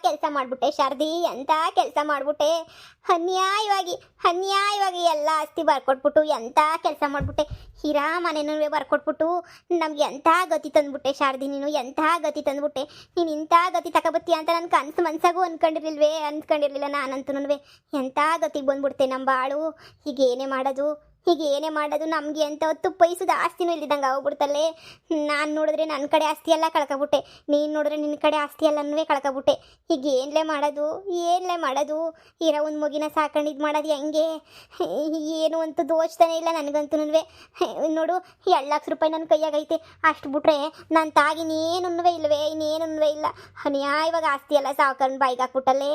ಕೆಲಸ ಮಾಡ್ಬಿಟ್ಟೆ ಶಾರದಿ, ಎಂಥ ಕೆಲಸ ಮಾಡ್ಬಿಟ್ಟೆ. ಅನ್ಯಾಯವಾಗಿ ಎಲ್ಲ ಆಸ್ತಿ ಬರ್ಕೊಟ್ಬಿಟ್ಟು ಎಂಥ ಕೆಲಸ ಮಾಡ್ಬಿಟ್ಟೆ. ಹಿರಾ ಮನೆನೂ ಬರ್ಕೊಟ್ಬಿಟ್ಟು ನಮ್ಗೆ ಎಂಥ ಗತಿ ತಂದ್ಬಿಟ್ಟೆ ಶಾರದಿ, ನೀನು ಎಂಥ ಗತಿ ತಂದ್ಬಿಟ್ಟೆ. ನೀನು ಇಂಥ ಗತಿ ತಗೋಬತ್ತೀಯ ಅಂತ ನನ್ನ ಕನಸು ಮನ್ಸಾಗೂ ಅಂದ್ಕೊಂಡಿರ್ಲಿಲ್ಲ ನಾನಂತೂ. ಎಂಥ ಗತಿಗೆ ಬಂದ್ಬಿಡ್ತೆ ನಮ್ಮ ಬಾಳು. ಹೀಗೇನೇ ಮಾಡೋದು ನಮಗೆ ಅಂತ ಹೊತ್ತು ಪೈಸದ ಆಸ್ತಿನೂ ಇಲ್ಲಿದ್ದಂಗೆ ಹೋಗ್ಬಿಡ್ತಲ್ಲೇ. ನಾನು ನೋಡಿದ್ರೆ ನನ್ನ ಕಡೆ ಆಸ್ತಿ ಎಲ್ಲ ಕಳ್ಕೊಬಿಟ್ಟೆ, ನೀನು ನೋಡಿದ್ರೆ ನಿನ್ನ ಕಡೆ ಆಸ್ತಿ ಎಲ್ಲನೂ ಕಳ್ಕೊಬಿಟ್ಟೆ. ಈಗ ಏನ್ಲೇ ಮಾಡೋದು ಇರೋ ಒಂದು ಮಗಿನ ಸಾಕೊಂಡು ಇದು ಮಾಡೋದು ಹೆಂಗೆ? ಏನು ಅಂತೂ ದೋಚ್ತಾನೆ ಇಲ್ಲ ನನಗಂತೂ. ನೋಡು 2,00,000 ನನ್ನ ಕೈಯಾಗೈತೆ, ಅಷ್ಟು ಬಿಟ್ರೆ ನಾನು ತಾಗಿನೇನೂ ಇನ್ನೇನೂ ಇಲ್ಲ. ಅನ್ಯಾಯವಾಗಿ ಆಸ್ತಿ ಎಲ್ಲ ಸಾವುಕಾರನ ಬಾಯಿಗೆ ಹಾಕ್ಬಿಟ್ಟಲ್ಲೇ.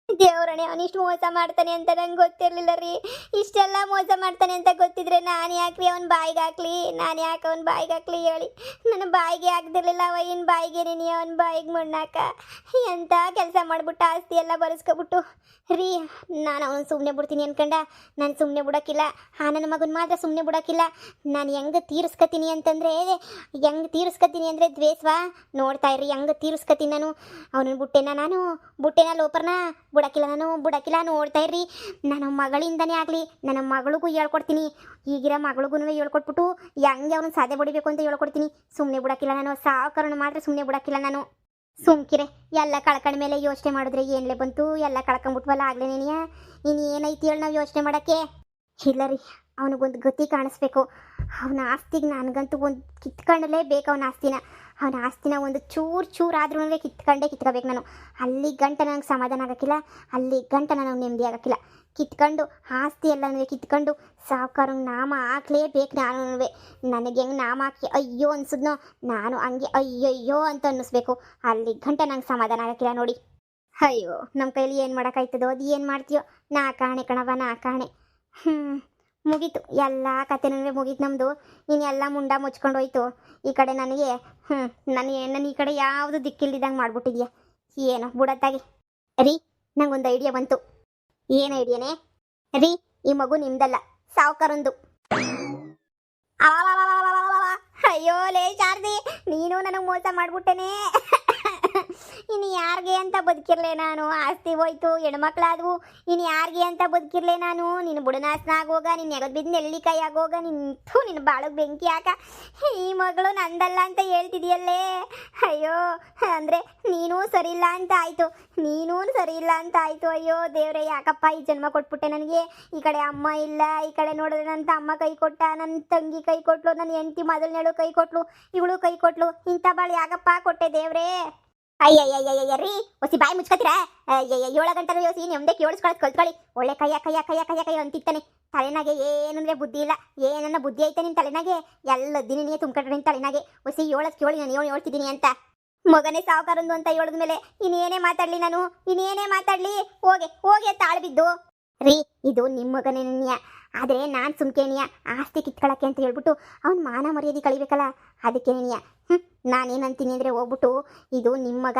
ದೇವರಣೆ ಅವನಿಷ್ಟು ಮೋಸ ಮಾಡ್ತಾನೆ ಅಂತ ನಂಗೆ ಗೊತ್ತಿರಲಿಲ್ಲ ರೀ. ಇಷ್ಟೆಲ್ಲ ಮೋಸ ಮಾಡ್ತಾನೆ ಅಂತ ಗೊತ್ತಿದ್ರೆ ನಾನು ಯಾಕೆ ಅವನ ಬಾಯಿಗೆ ಹಾಕ್ಲಿ ಹೇಳಿ. ನನ್ನ ಬಾಯಿಗೆ ಹಾಕ್ದಿರ್ಲಿಲ್ಲ, ಅವನ ಬಾಯಿಗೆ ನೀನು ಅವನ ಬಾಯಿಗೆ ಮಣ್ಣಾಕ. ಎಂಥ ಕೆಲಸ ಮಾಡ್ಬಿಟ್ಟು ಆಸ್ತಿ ಎಲ್ಲ ಬರೆಸ್ಕೊಬಿಟ್ಟು ರೀ. ನಾನು ಅವನು ಸುಮ್ಮನೆ ಬಿಡ್ತೀನಿ ಅನ್ಕಂಡ, ನಾನು ಸುಮ್ಮನೆ ಬಿಡೋಕ್ಕಿಲ್ಲ. ನನ್ನ ಮಗನ ಮಾತ್ರ ಸುಮ್ಮನೆ ಬಿಡೋಕ್ಕಿಲ್ಲ. ನಾನು ಹೆಂಗೆ ತೀರಿಸ್ಕೊತೀನಿ ಅಂದರೆ ದ್ವೇಷವಾ ನೋಡ್ತಾ ಇರ್ರಿ. ಹೆಂಗೆ ತೀರಿಸ್ಕೊತೀನಿ ನಾನು. ಅವನು ಬುಟ್ಟೆನ ಲೋಪರ್ನ ಬಿಡಕ್ಕಿಲ್ಲ ನೋಡ್ತಾ ಇರ್ರಿ. ನನ್ನ ಮಗಳಿಂದನೇ ಆಗಲಿ ನನ್ನ ಮಗಳಿಗೂ ಹೇಳ್ಕೊಡ್ತೀನಿ. ಈಗಿರೋ ಮಗಳಿಗೂ ಹೇಳ್ಕೊಟ್ಬಿಟ್ಟು ಹೆಂಗೆ ಅವನು ಸಾಧೆ ಬಡಿಬೇಕು ಅಂತ ಹೇಳ್ಕೊಡ್ತೀನಿ. ಸುಮ್ಮನೆ ಬಿಡಕ್ಕಿಲ್ಲ ನಾನು. ಸಾವುಕಾರನ ಮಾತ್ರ ಸುಮ್ಮನೆ ಬಿಡಕ್ಕಿಲ್ಲ ನಾನು. ಸುಮ್ಕಿರೆ, ಎಲ್ಲ ಕಳ್ಕೊಂಡ ಮೇಲೆ ಯೋಚನೆ ಮಾಡಿದ್ರೆ ಏನ್ಲೇ ಬಂತು? ಎಲ್ಲ ಕಳ್ಕೊಂಬಿಟ್ವಲ್ಲ ಆಗಲೇ ನೀನಿಯ. ಇನ್ನು ಏನೈತಿ ಹೇಳಿ ನಾವು ಯೋಚನೆ ಮಾಡೋಕ್ಕೆ? ಇಲ್ಲ ರೀ, ಅವನಿಗೊಂದು ಗತಿ ಕಾಣಿಸ್ಬೇಕು. ಅವನ ಆಸ್ತಿಗೆ ನನಗಂತೂ ಒಂದು ಕಿತ್ಕೊಂಡಲೇ ಬೇಕು. ಅವನ ಆಸ್ತಿನ ಒಂದು ಚೂರಾದ್ರೂ ಕಿತ್ಕೋಬೇಕು ನಾನು. ಅಲ್ಲಿ ಗಂಟ ನನಗೆ ಸಮಾಧಾನ ಆಗೋಕ್ಕಿಲ್ಲ, ಅಲ್ಲಿ ಗಂಟ ನನಗೆ ನೆಮ್ಮದಿ ಆಗೋಕ್ಕಿಲ್ಲ. ಕಿತ್ಕೊಂಡು ಆಸ್ತಿ ಎಲ್ಲನೂ ಕಿತ್ಕೊಂಡು ಸಾವುಕಾರಂಗೆ ನಾಮ ಹಾಕ್ಲೇಬೇಕು ನಾನು. ನನಗೆ ಹೆಂಗೆ ನಾಮ ಹಾಕಿ ಅಯ್ಯೋ ಅನ್ಸಿದ್ನೋ ನಾನು ಹಂಗೆ ಅಯ್ಯಯ್ಯೋ ಅಂತ ಅನ್ನಿಸ್ಬೇಕು. ಅಲ್ಲಿ ಗಂಟ ನಂಗೆ ಸಮಾಧಾನ ಆಗೋಕ್ಕಿಲ್ಲ ನೋಡಿ. ಅಯ್ಯೋ, ನಮ್ಮ ಕೈಲಿ ಏನು ಮಾಡೋಕ್ಕಾಯ್ತದೋ ಅದು ಏನು ಮಾಡ್ತೀಯೋ. ನಾ ಕಾಣೆ ಕಣವ, ನಾ ಕಾಣೆ. ಮುಗೀತು, ಎಲ್ಲ ಕಥೆನೂ ಮುಗೀತು ನಮ್ಮದು. ಇನ್ನೆಲ್ಲ ಮುಂಡ ಮುಚ್ಕೊಂಡು ಹೋಯ್ತು. ಈ ಕಡೆ ನನಗೆ ನನ್ನ ಈ ಕಡೆ ಯಾವುದು ದಿಕ್ಕಿಲ್ದಿದ್ದಂಗೆ ಮಾಡ್ಬಿಟ್ಟಿದ್ಯಾ. ಏನೋ ಬುಡತ್ತಾಗಿ ರೀ. ನಂಗೊಂದು ಐಡಿಯಾ ಬಂತು. ಏನು ಐಡಿಯಾನೇ ರೀ? ಈ ಮಗು ನಿಮ್ದಲ್ಲ, ಸಾವುಕಾರಂದು. ಅಯ್ಯೋ ಲೇ ಶಾರದಿ, ನೀನು ನನಗೆ ಮೋಸ ಮಾಡ್ಬಿಟ್ಟೇನೆ. ಇನ್ನು ಯಾರಿಗೆ ಅಂತ ಬದುಕಿರ್ಲೆ ನಾನು? ಆಸ್ತಿ ಹೋಯ್ತು, ಹೆಣ್ಮಕ್ಳಾದವು, ಇನ್ನು ಯಾರಿಗೆ ಅಂತ ಬದುಕಿರ್ಲೆ ನಾನು? ನಿನ್ನ ಬುಡನಾಸನ ಆಗೋಗ, ನಿನ್ನ ಎಗದ್ ಬಿದ್ದು ನೆಲ್ಲಿಕಾಯಿ ಆಗೋಗ, ನಿನ್ನ ಬಾಳಗ್ ಬೆಂಕಿ ಹಾಕ. ಈ ಮಗಳು ನಂದಲ್ಲ ಅಂತ ಹೇಳ್ತಿದ್ಯಲ್ಲೇ. ಅಯ್ಯೋ, ಅಂದರೆ ನೀನೂ ಸರಿ ಇಲ್ಲ ಅಂತ ಆಯಿತು. ಅಯ್ಯೋ ದೇವ್ರೆ, ಯಾಕಪ್ಪ ಈ ಜನ್ಮ ಕೊಟ್ಬಿಟ್ಟೆ ನನಗೆ? ಈ ಕಡೆ ಅಮ್ಮ ಇಲ್ಲ, ಈ ಕಡೆ ನೋಡಿದ್ರೆ ನನ್ನ ತಮ್ಮ ಕೈ ಕೊಟ್ಟ, ನನ್ನ ತಂಗಿ ಕೈ ಕೊಟ್ಲು, ನನ್ನ ಹೆಂಡತಿ ಮೊದಲನೇಳು ಕೈ ಕೊಟ್ಲು, ಇವಳು ಕೈ ಕೊಟ್ಲು. ಇಂಥ ಬಾಳು ಯಾಕಪ್ಪ ಕೊಟ್ಟೆ ದೇವ್ರೇ? ಅಯ್ಯಯ್ಯಯ್ಯಯ್ಯ ರೀ, ಒಸಿ ಬಾಯಿ ಮುಚ್ಕೊತೀರಾ? 7 ಗಂಟೆ ಯೋಸಿ ನೆಮ್ಮದಿ ಕೇಳಿಸ್ಕೊಳತ್ ಕಲ್ತ್ಕೊಳ್ಳಿ. ಒಳ್ಳೆ ಕೈಯ ಅಂತಿತ್ತಾನೆ. ತಲೆನಾಗೆ ಏನಂದ್ರೆ ಬುದ್ಧಿ ಇಲ್ಲ. ಏನನ್ನ ಬುದ್ಧಿ ಐತೆ ನಿನ್ನ ತಲೆನಾಗೆ? ಎಲ್ಲ ದಿನ ನೀ ತುಂಬ್ಕೊಂಡ್ರೆ ನಿನ್ನ ತಲೆನಾಗೆ. ಒಸಿ ಕೇಳಿ ನಾನು ಹೇಳ್ತಿದ್ದೀನಿ ಅಂತ. ಮಗನೇ ಸಾವುಕಾರಂದು ಅಂತ ಹೇಳಿದ್ಮೇಲೆ ಇನ್ನೇನೇ ಮಾತಾಡ್ಲಿ? ಹೋಗೆ ತಾಳ್ಬಿದ್ದು ರೀ. ಇದು ನಿಮ್ಮ ಮಗನೇ ನಿನ್ಯ. ಆದರೆ ನಾನು ಸುಮ್ಕೇನಿಯ ಆಸ್ತಿ ಕಿತ್ಕೊಳ್ಳೋಕ್ಕೆ ಅಂತ ಹೇಳ್ಬಿಟ್ಟು ಅವ್ನು ಮಾನ ಮರ್ಯಾದೆ ಕಳಿಬೇಕಲ್ಲ, ಅದಕ್ಕೆ ನಿನ್ಯ. ನಾನೇನಂತೀನಿ ಅಂದರೆ ಹೋಗ್ಬಿಟ್ಟು, ಇದು ನಿಮ್ಮ ಮಗ,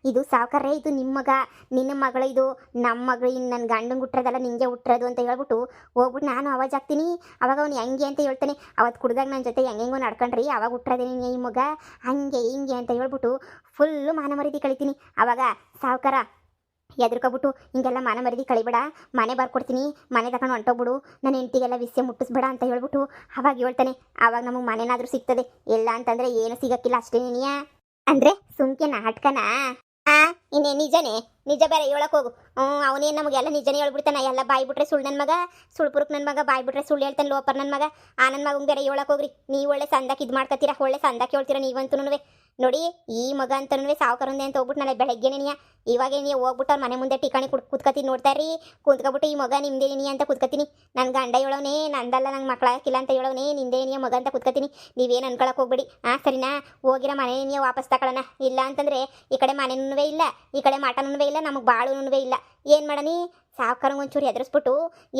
ಇದು ಸಾವುಕಾರ್ರೆ, ಇದು ನಿಮ್ಮ ಮಗ, ನಿನ್ನ ಮಗಳು, ಇದು ನಮ್ಮ ಮಗಳು, ಇನ್ನು ನನ್ನ ಗಂಡಂಗೆ ಹುಟ್ಟಿರೋದಲ್ಲ ನಿಂಗೆ ಹುಟ್ಟಿರೋದು ಅಂತ ಹೇಳ್ಬಿಟ್ಟು ಹೋಗ್ಬಿಟ್ಟು ನಾನು ಅವಾಜ್ ಹಾಕ್ತೀನಿ. ಅವಾಗ ಅವ್ನು ಹೆಂಗೆ ಅಂತ ಹೇಳ್ತಾನೆ. ಅವತ್ತು ಕುಡ್ದಾಗ ನನ್ನ ಜೊತೆ ಹೆಂಗೆಂಗೋ ನಡ್ಕೊಂಡ್ರಿ, ಅವಾಗ ಹುಟ್ಟಿರೋದೇ ನೀನು ಈ ಮಗ, ಹಂಗೆ ಹಿಂಗೆ ಅಂತ ಹೇಳ್ಬಿಟ್ಟು ಫುಲ್ಲು ಮಾನ ಮರ್ಯಾದೆ ಕಳಿತೀನಿ. ಅವಾಗ ಸಾವುಕಾರ ಎದ್ರಕೊಬಿಟ್ಟು, ಹಿಂಗೆಲ್ಲ ಮಾನ ಮರ್ಯಾದೆ ಕಳಿಬೇಡ, ಮನೆ ಬರ್ಕೊಡ್ತೀನಿ, ಮನೆ ತಗೊಂಡು ಹೊಂಟೋಗ್ಬಿಡು, ನನ್ನ ಹೆಂಡತಿಗೆಲ್ಲ ವಿಷಯ ಮುಟ್ಟಿಸ್ಬೇಡ ಅಂತ ಹೇಳ್ಬಿಟ್ಟು ಅವಾಗ ಹೇಳ್ತಾನೆ. ಆವಾಗ ನಮಗೆ ಮನೆನಾದರೂ ಸಿಗ್ತದೆ. ಇಲ್ಲ ಅಂತಂದರೆ ಏನು ಸಿಗೋಕ್ಕಿಲ್ಲ ಅಷ್ಟೇ ನೀನಿಯ. ಅಂದರೆ ಸುಮ್ಕೆ ನಾಟಕನಾ? ಇನ್ನೇ ನಿಜ ಬೇರೆ ಹೇಳಕ್ ಹೋಗು. ಅವನೇನು ನಮಗೆಲ್ಲ ನಿಜನೇ ಹೇಳ್ಬಿಡ್ತಾನೆ. ಎಲ್ಲ ಬಾಯಿ ಬಿಟ್ರೆ ಸುಳ್ಳು ನನ್ನ ಮಗ, ಸುಳ್ಪುರುಕ್ ನನ್ನ ಮಗ, ಬಾಯಿ ಬಿಟ್ರೆ ಸುಳ್ಳು ಹೇಳ್ತಾನೆ ಲೋಪರ್ ನನ್ನ ಮಗ. ನನ್ನ ಮಗಂಗೆ ಬೇರೆ ಹೇಳಕ್ ಹೋಗ್ರಿ. ನೀವು ಒಳ್ಳೆ ಸಂದಾಕ ಇದು ಮಾಡ್ಕೊತೀರಾ, ಒಳ್ಳೆ ಸಂದಾಕ ಹೇಳ್ತೀರಾ ನೀವಂತೂ ನೋಡಿ. ಈ ಮಗ ಅಂತನೂ ಸಾವುಕಾರಂದೆ ಅಂತ ಹೋಗ್ಬಿಟ್ಟು ನಾಳೆ ಬೆಳಗ್ಗೆನೇ ಇವಾಗ ನೀವು ಹೋಗ್ಬಿಟ್ಟು ಅವ್ರ ಮನೆ ಮುಂದೆ ಟಿಕಾಣಿ ಕುತ್ಕೊತೀನಿ ನೋಡ್ತಾ ರೀ. ಕುಂತ್ಕೊಬಿಟ್ಟು ಈ ಮಗ ನಿಮ್ದೇ ನೀ ಅಂತ ಕುತ್ಕೊತೀನಿ. ನನ್ನ ಗಂಡ ಹೇಳೋನೇ ನಂದಲ್ಲ, ನಂಗೆ ಮಕ್ಕಳಾಕಿಲ್ಲ ಅಂತ ಹೇಳೋನೇ ನಿಂದೇ ನೀ ಮಗ ಅಂತ ಕುತ್ಕೊತೀನಿ. ನೀವೇನು ಅನ್ಕೊಳಕ್ಕೆ ಹೋಗ್ಬೇಡಿ. ಸರಿನಾ? ಹೋಗಿರೋ ಮನೆ ನೀವು ವಾಪಸ್ ತಗೊಳ್ಳೋಣ. ಇಲ್ಲ ಅಂತಂದರೆ ಈ ಕಡೆ ಮನೆನೂ ಇಲ್ಲ, ಈ ಕಡೆ ಮಟನೂ ಇಲ್ಲ, ನಮಗೆ ಬಾಳುನೂ ಇಲ್ಲ. ಏನು ಮಾಡನಿ? ಸಾವುಕಾರಂಗೆ ಒಂಚೂರು ಎದುರಿಸ್ಬಿಟ್ಟು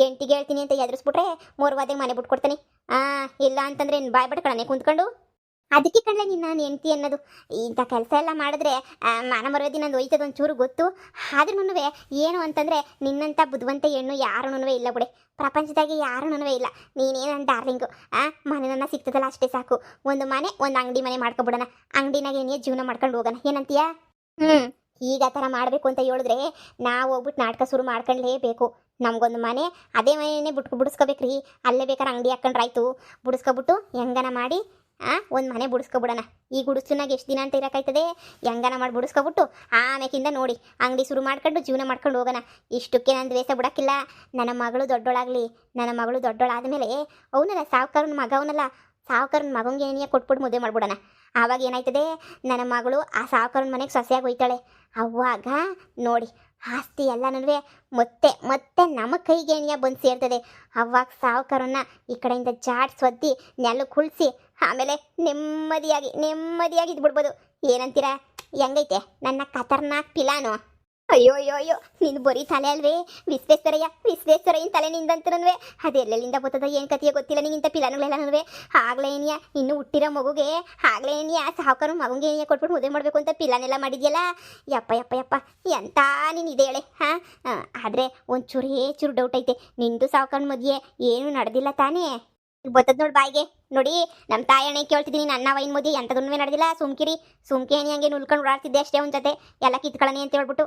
ಎಂಟಿಗೆ ಹೇಳ್ತೀನಿ ಅಂತ ಎದುರಿಸ್ಬಿಟ್ರೆ 3 ವಾದೆಗೆ ಮನೆ ಬಿಟ್ಕೊಡ್ತಾನೆ. ಇಲ್ಲ ಅಂತಂದರೆ ಬಾಯ್ ಬಿಟ್ಕೊಳ್ಳೋಣ ಕುಂತ್ಕೊಂಡು. ಅದಕ್ಕೆ ಕಣ್ಲೆ ನಾನು ಹೆಂಡ್ತಿ ಅನ್ನೋದು. ಇಂಥ ಕೆಲಸ ಎಲ್ಲ ಮಾಡಿದ್ರೆ ಮಾನ ಮರ್ಯಾದೆ ನಂದು ಹೋಯ್ತದ ಒಂಚೂರು ಗೊತ್ತು. ಆದ್ರೂ ಏನು ಅಂತಂದರೆ ನಿನ್ನಂಥ ಬುದ್ಧಿವಂತ ಹೆಣ್ಣು ಯಾರೂ ಇಲ್ಲ ಬಿಡೆ, ಪ್ರಪಂಚದಾಗೆ ಯಾರೂ ಇಲ್ಲ. ನೀನೇ ನನ್ನ ಡಾರ್ಲಿಂಗು. ಮನೆ ನನ್ನ ಸಿಗ್ತದಲ್ಲ ಅಷ್ಟೇ ಸಾಕು. ಒಂದು ಮನೆ, ಒಂದು ಅಂಗಡಿ ಮನೆ ಮಾಡ್ಕೊಬಿಡೋಣ. ಅಂಗಡಿನಾಗೆ ಏನೇ ಜೀವನ ಮಾಡ್ಕೊಂಡು ಹೋಗೋಣ. ಏನಂತೀಯ? ಹ್ಮ್ ಈಗ ಆ ಥರ ಮಾಡಬೇಕು ಅಂತ ಹೇಳಿದ್ರೆ ನಾವು ಹೋಗ್ಬಿಟ್ಟು ನಾಟಕ ಶುರು ಮಾಡ್ಕೊಳ್ಳೇಬೇಕು. ನಮ್ಗೊಂದು ಮನೆ, ಅದೇ ಮನೆಯೇ ಬಿಡಿಸ್ಕೋಬೇಕ್ರಿ. ಅಲ್ಲೇ ಬೇಕಾದ್ರೆ ಅಂಗಡಿ ಹಾಕೊಂಡ್ರಾಯ್ತು. ಬಿಡಿಸ್ಕೊಬಿಟ್ಟು ಹೆಂಗನ ಮಾಡಿ ಒಂದು ಮನೆ ಬಿಡಿಸ್ಕೊಬಿಡೋಣ. ಈ ಗುಡಿಸ್ಲುನಾಗ ಎಷ್ಟು ದಿನ ಅಂತ ಇರೋಕ್ಕಾಯ್ತದೆ? ಹೆಂಗನ ಮಾಡಿ ಬಿಡಿಸ್ಕೊಬಿಟ್ಟು ಆಮೇಕಿಂದ ನೋಡಿ ಅಂಗಡಿ ಶುರು ಮಾಡ್ಕೊಂಡು ಜೀವನ ಮಾಡ್ಕೊಂಡು ಹೋಗೋಣ. ಇಷ್ಟಕ್ಕೆ ನಾನು ದ್ವೇಷ ಬಿಡೋಕ್ಕಿಲ್ಲ. ನನ್ನ ಮಗಳು ದೊಡ್ಡೋಳಾಗಲಿ. ನನ್ನ ಮಗಳು ದೊಡ್ಡೋಳಾದಮೇಲೆ ಅವನಲ್ಲ ಸಾವುಕಾರನ ಮಗ, ಅವನಲ್ಲ ಸಾವುಕಾರನ ಮಗಂಗೆ ಏನಿಯ ಕೊಟ್ಬಿಟ್ಟು ಮದುವೆ ಮಾಡ್ಬಿಡೋಣ. ಆವಾಗ ಏನಾಯ್ತದೆ, ನನ್ನ ಮಗಳು ಆ ಸಾವುಕಾರನ ಮನೆಗೆ ಸೊಸೆಯಾಗಿ ಹೋಯ್ತಾಳೆ. ಅವಾಗ ನೋಡಿ ಆಸ್ತಿ ಎಲ್ಲನೂ ಮತ್ತೆ ಮತ್ತೆ ನಮ್ಮ ಕೈಗೆ ಏನಿಯ ಬಂದು ಸೇರ್ತದೆ. ಅವಾಗ ಸಾವುಕಾರನ್ನ ಈ ಕಡೆಯಿಂದ ಜಾಡ್ಸೊದ್ದಿ ನೆಲ ಕುಳಿಸಿ ಆಮೇಲೆ ನೆಮ್ಮದಿಯಾಗಿ ಇದ್ಬಿಡ್ಬೋದು. ಏನಂತೀರಾ? ಹೆಂಗೈತೆ ನನ್ನ ಖತರ್ನಾಕ್ ಪ್ಲಾನು? ಅಯ್ಯೋ ಅಯ್ಯೋ ಅಯ್ಯೋ, ನೀನು ಬರೀ ತಲೆ ಅಲ್ವೇ ವಿಶ್ವೇಶ್ವರಯ್ಯನ ತಲೆ ನಿಂದಂತನೂ ಅದೆಲ್ಲೆಲ್ಲಿಂದ ಬರ್ತದ ಏನು ಕಥೆಯೇ ಗೊತ್ತಿಲ್ಲ. ನಿಂಗಿಂತ ಪಿಲಾನುಗಳೆಲ್ಲನೂ ಆಗ್ಲೇ ಏನಿಯ ಇನ್ನು ಹುಟ್ಟಿರೋ ಮಗುಗೆ ಆಗ್ಲೇ ಏನಿಯ ಸಾವುಕಾರ ಮಗುಗೆ ಏನಿಯ ಕೊಟ್ಬಿಟ್ಟು ಮದುವೆ ಮಾಡಬೇಕು ಅಂತ ಪಿಲಾನೆಲ್ಲ ಮಾಡಿದ್ಯಲ್ಲ. ಯಪ್ಪ ಯಪ್ಪ ಯಪ್ಪ ಎಂತ ನೀನು ಇದೆ ಹೇಳೆ. ಆದರೆ ಒಂದು ಚೂರು ಡೌಟ್ ಐತೆ. ನಿಂದು ಸಾವುಕಾರನ ಮದುವೆ ಏನು ನಡೆದಿಲ್ಲ ತಾನೇ? ಬರ್ತದ ನೋಡಿ ಬಾಯಿಗೆ. ನೋಡಿ ನಮ್ಮ ತಾಯಣ್ಣೆ ಕೇಳ್ತಿದ್ದೀನಿ, ನನ್ನ ವೈನ್ ಮದುವೆ ಎಂಥದನ್ನೂ ನಡೆದಿಲ್ಲ. ಸುಮ್ಕಿ ಏನಿ ಹಂಗೆ ನುಲ್ಕೊಂಡು ಓಡಾಡ್ತಿದ್ದೆ ಅಷ್ಟೇ ಒಂದು ಜೊತೆ ಎಲ್ಲ ಕಿತ್ಕೊಳ್ಳಿ ಅಂತ ಹೇಳ್ಬಿಟ್ಟು.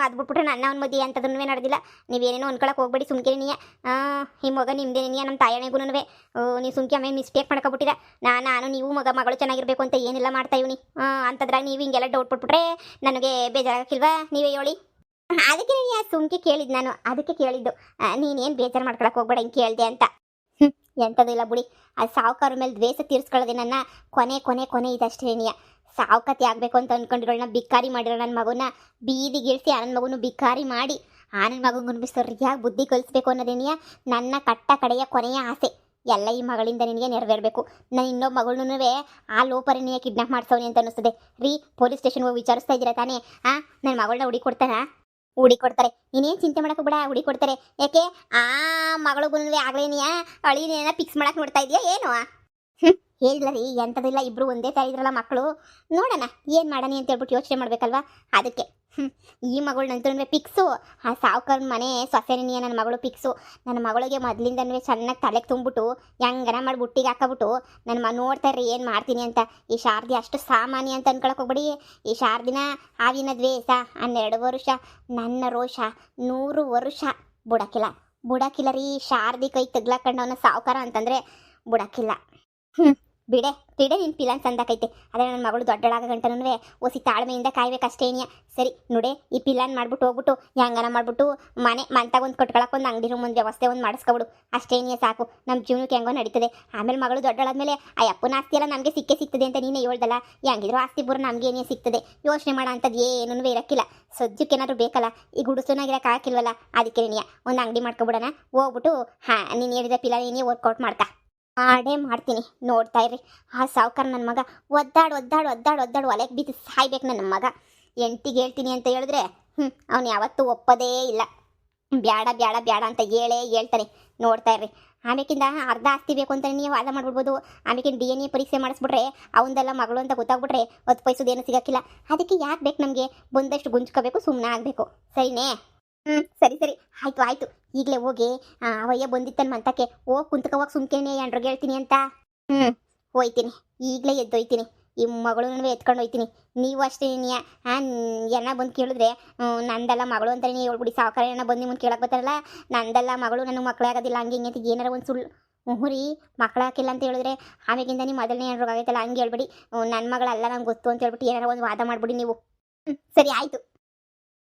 ಅದು ಬಿಟ್ಬಿಟ್ರೆ ನನ್ನ ಒಂದು ಮದುವೆ ಎಂಥದನ್ನೂ ನಡೆದಿಲ್ಲ. ನೀವೇನೇನೋ ಅನ್ಕೊಳಕ್ಕೆ ಹೋಗ್ಬೇಡಿ. ಸುಮ್ಕಿರಿ ಈ ಮಗ ನಿಮ್ದೇನಿಯ ನಮ್ಮ ತಾಯಣ್ಣೆಗೂ ನೀವು ಸುಮ್ಕಿ ಆಮೇಲೆ ಮಿಸ್ಟೇಕ್ ಮಾಡ್ಕೊಬಿಟ್ಟಿರ. ನಾನು ನೀವು ಮಗಳು ಚೆನ್ನಾಗಿರ್ಬೇಕು ಅಂತ ಏನೆಲ್ಲ ಮಾಡ್ತಾ ಇವ್ನಿ ಅಂತದ್ರಾಗ ನೀವು ಹಿಂಗೆಲ್ಲ ಡೌಟ್ ಪಟ್ಬಿಟ್ರೆ ನನಗೆ ಬೇಜಾರಾಗಕ್ಕಿಲ್ವಾ? ನೀವೇ ಹೇಳಿ. ಅದಕ್ಕೆ ನೀನು ಸುಮ್ಕಿ ಕೇಳಿದ್ದು, ನಾನು ಅದಕ್ಕೆ ಕೇಳಿದ್ದು. ನೀನೇನು ಬೇಜಾರು ಮಾಡ್ಕೊಳಕ್ಕೆ ಹೋಗ್ಬೇಡ ಹಿಂಗೆ ಕೇಳಿದೆ ಅಂತ. ಎಂಥದ್ದು ಇಲ್ಲ ಬಿಡಿ. ಅದು ಸಾವುಕಾರ ಮೇಲೆ ದ್ವೇಷ ತೀರಿಸ್ಕೊಳ್ಳೋದೆ ನನ್ನ ಕೊನೆ ಇದಷ್ಟೇ. ಸಾವುಕತೆ ಆಗಬೇಕು ಅಂತ ಅಂದ್ಕೊಂಡಿರೋಳನ್ನ ಬಿಕ್ಕಾರಿ ಮಾಡಿರೋ ನನ್ನ ಮಗುನ ಬೀದಿಗಿಳಿಸಿ ಆ ನನ್ನ ಮಗುನು ಬಿಕ್ಕಾರಿ ಮಾಡಿ ಆ ನನ್ನ ಮಗುಗೂ ಸರಿಯಾಗಿ ಬುದ್ಧಿ ಕಲಿಸ್ಬೇಕು ಅನ್ನೋದೇನಿಯ ನನ್ನ ಕಡೆಯ ಕೊನೆಯ ಆಸೆ. ಎಲ್ಲ ಈ ಮಗಳಿಂದ ನಿನಗೆ ನೆರವೇರಬೇಕು. ನಾನು ಇನ್ನೊಬ್ಬ ಮಗಳನ್ನೂ ಆ ಲೋಪರನಿಯ ಕಿಡ್ನಾಪ್ ಮಾಡ್ಸೋನಿ ಅಂತ ಅನ್ನಿಸ್ತದೆ ರೀ. ಪೊಲೀಸ್ ಸ್ಟೇಷನ್ಗೆ ಹೋಗಿ ವಿಚಾರಿಸ್ತಾ ಇದ್ದೀರಾ ತಾನೇ? ನನ್ನ ಮಗಳನ್ನ ಹುಡುಕೊಡ್ತಾರೆ. ಇನ್ನೇನು ಚಿಂತೆ ಮಾಡಕ್ಕೆ ಬಿಡ, ಹುಡುಕೊಡ್ತಾರೆ. ಯಾಕೆ ಆ ಮಗಳಿಗೂ ಆಗ್ಲೇನಿಯಾ ಅಳಿನೇನ ಫಿಕ್ಸ್ ಮಾಡಕ್ಕೆ ನೋಡ್ತಾ ಇದೆಯಾ ಏನು? ಹೇಳಿಲ್ಲ ರೀ, ಎಂಥದಿಲ್ಲ. ಇಬ್ಬರು ಒಂದೇ ಥರ ಇದ್ರಲ್ಲ ಮಕ್ಕಳು. ನೋಡೋಣ ಏನು ಮಾಡೋಣ ಅಂತ ಹೇಳ್ಬಿಟ್ಟು ಯೋಚನೆ ಮಾಡಬೇಕಲ್ವಾ. ಅದಕ್ಕೆ ಈ ಮಗಳನ್ನಂತೂ ಫಿಕ್ಸು. ಆ ಸಾವುಕಾರನ ಮನೆ ಸೊಸೆನಿಯ ನನ್ನ ಮಗಳು ಫಿಕ್ಸು. ನನ್ನ ಮಗಳಿಗೆ ಮೊದಲಿಂದನೂ ಚೆನ್ನಾಗಿ ತಲೆಗೆ ತುಂಬಿಟ್ಟು ಹೆಂಗನ ಮಾಡಿ ಬುಟ್ಟಿಗೆ ಹಾಕಬಿಟ್ಟು ನನ್ನ ನೋಡ್ತಾ ಇರ್ರಿ ಏನು ಮಾಡ್ತೀನಿ ಅಂತ. ಈ ಶಾರದಿ ಅಷ್ಟು ಸಾಮಾನ್ಯ ಅಂತ ಅನ್ಕೊಳಕ್ಕೆ ಹೋಗ್ಬೇಡಿ. ಈ ಶಾರದಿನ ಆವಿನ ದ್ವೇಷ 12 ವರ್ಷ, ನನ್ನ ರೋಷ 100 ವರ್ಷ ಬುಡಕ್ಕಿಲ್ಲ ರೀ. ಶಾರದಿ ಕೈ ತಗ್ಲಾಕೊಂಡವನ ಸಾವುಕಾರ ಅಂತಂದರೆ ಬುಡಕ್ಕಿಲ್ಲ. ಬಿಡೆ ನಿನ್ನ ಪಿಲಾನ್ ಸಂದಾಕೈತೆ. ಆದರೆ ನನ್ನ ಮಗಳು ದೊಡ್ಡಳಾಗ ಗಂಟನೂ ಒಸಿ ತಾಳ್ಮೆಯಿಂದ ಕಾಯ್ಬೇಕಷ್ಟೇನಿಯ. ಸರಿ ನೋಡೆ, ಈ ಪಿಲಾನ್ ಮಾಡ್ಬಿಟ್ಟು ಹೋಗ್ಬಿಟ್ಟು ಹೆಂಗನ ಮಾಡ್ಬಿಟ್ಟು ಮಂತಾಗ ಒಂದು ಕಟ್ಕೊಳಕ್ಕೆ ಒಂದು ಅಂಗಡಿ ರೂಮ್ ಒಂದು ವ್ಯವಸ್ಥೆ ಒಂದು ಮಾಡಿಸ್ಕೊಬಿಡು. ಅಷ್ಟೇನಿಯ ಸಾಕು. ನಮ್ಮ ಜೀವನಕ್ಕೆ ಹೆಂಗೋ ನಡೀತದೆ. ಆಮೇಲೆ ಮಗಳು ದೊಡ್ಡಳಾದ್ಮೇಲೆ ಆ ಅಪ್ಪನ ಆಸ್ತಿ ಎಲ್ಲ ನಮಗೆ ಸಿಗ್ತದೆ ಅಂತ ನೀನೇ ಹೇಳ್ದಲ್ಲ. ಹೆಂಗಿದ್ರು ಆಸ್ತಿ ಬೂರ ನಮ್ಗೆ ಏನೇ ಸಿಗ್ತದೆ. ಯೋಚನೆ ಮಾಡೋ ಅಂಥದ್ದು ಏನೂ ಇರೋಕ್ಕಿಲ್ಲ. ಸದ್ಯಕ್ಕೇನಾದ್ರು ಬೇಕಲ್ಲ, ಈ ಗುಡಿಸೋನಾಗಿರೋಕೆ ಹಾಕಿಲ್ವಲ್ಲ. ಅದಕ್ಕೆ ನೀನಿಯ ಒಂದು ಅಂಗಡಿ ಮಾಡ್ಕೊಬಿಡೋಣ. ಹೋಗ್ಬಿಟ್ಟು ನೀನು ಹೇಳಿದ ಪಿಲಾನ್ ಏನೇ ವರ್ಕೌಟ್ ಮಾಡ್ತೀನಿ. ನೋಡ್ತಾ ಇರ್ರಿ. ಆ ಸಾವುಕಾರ ನನ್ನ ಮಗ ಒದ್ದಾಡು ಒಲೆಗೆ ಬಿದ್ದು ಸಾಯ್ಬೇಕು. ನನ್ನ ಮಗ ಎಂಟಿಗೆ ಹೇಳ್ತೀನಿ ಅಂತ ಹೇಳಿದ್ರೆ ಅವ್ನು ಯಾವತ್ತೂ ಒಪ್ಪೋದೇ ಇಲ್ಲ. ಬ್ಯಾಡ ಅಂತ ಹೇಳ್ತಾನೆ. ನೋಡ್ತಾ ಇರ್ರಿ. ಆಮೇಕಿಂದ ಅರ್ಧ ಆಸ್ತಿ ಬೇಕು ಅಂತ ನೀವು ವಾದ ಮಾಡ್ಬಿಡ್ಬೋದು. ಆಮೇಕಿಂದ DNA ಪರೀಕ್ಷೆ ಮಾಡಿಸ್ಬಿಟ್ರೆ ಅವಂದೆಲ್ಲ ಮಗಳು ಅಂತ ಗೊತ್ತಾಗ್ಬಿಟ್ರೆ 10 ಪೈಸದೇನು ಸಿಗೋಕ್ಕಿಲ್ಲ. ಅದಕ್ಕೆ ಯಾಕೆ ಬೇಕು ನಮಗೆ? ಬಂದಷ್ಟು ಗುಂಜ್ಕೋಬೇಕು, ಸುಮ್ಮನೆ ಆಗಬೇಕು. ಸರಿನೇ? ಸರಿ ಆಯ್ತು. ಈಗಲೇ ಹೋಗಿ ಅವಯ್ಯ ಬಂದಿತ್ತನ್ ಮಂತಕ್ಕೆ ಕುಂತ್ಕೋವಾಗ ಸುಮ್ಕೇನೆ ಎಂಡ್ರಿಗೆ ಹೇಳ್ತೀನಿ ಅಂತ. ಹೋಯ್ತೀನಿ. ಈಗಲೇ ಎದ್ದೊಯ್ತೀನಿ. ಈ ಮಗಳನ್ನ ಎತ್ಕೊಂಡು ಹೋಯ್ತೀನಿ. ನೀವು ಅಷ್ಟೇ ಏನ ಬಂದು ಕೇಳಿದ್ರೆ ನಂದೆಲ್ಲ ಮಗಳು ಅಂತ ನೀವು ಹೇಳ್ಬಿಡಿ. ಸಾವುಕಾರ ಏನ ಬಂದು ನಿಮ್ಮನ್ನು ಕೇಳಕ್ಕೆ ಬರ್ತಾರಲ್ಲ, ನಂದೆಲ್ಲ ಮಗಳು ನನಗೆ ಮಕ್ಕಳೇ ಆಗೋದಿಲ್ಲ ಹಂಗೆ ಹಿಂಗೆ ಅಂತ ಏನಾರ ಒಂದು ಸುಳ್ಳು ಹುರಿ ಮಕ್ಕಳಾಕಿಲ್ಲ ಅಂತ ಹೇಳಿದ್ರೆ ಆಮೇಲಿಂದ ನೀವು ಮೊದಲನೇ ಏನಾರು ಆಗೈತಲ್ಲ ಹಂಗೆ ಹೇಳ್ಬಿಡಿ. ನನ್ನ ಮಗಳಲ್ಲ ನಂಗೆ ಗೊತ್ತು ಅಂತ ಹೇಳ್ಬಿಟ್ಟು ಏನಾರ ಒಂದು ವಾದ ಮಾಡ್ಬಿಡಿ ನೀವು. ಸರಿ ಆಯಿತು.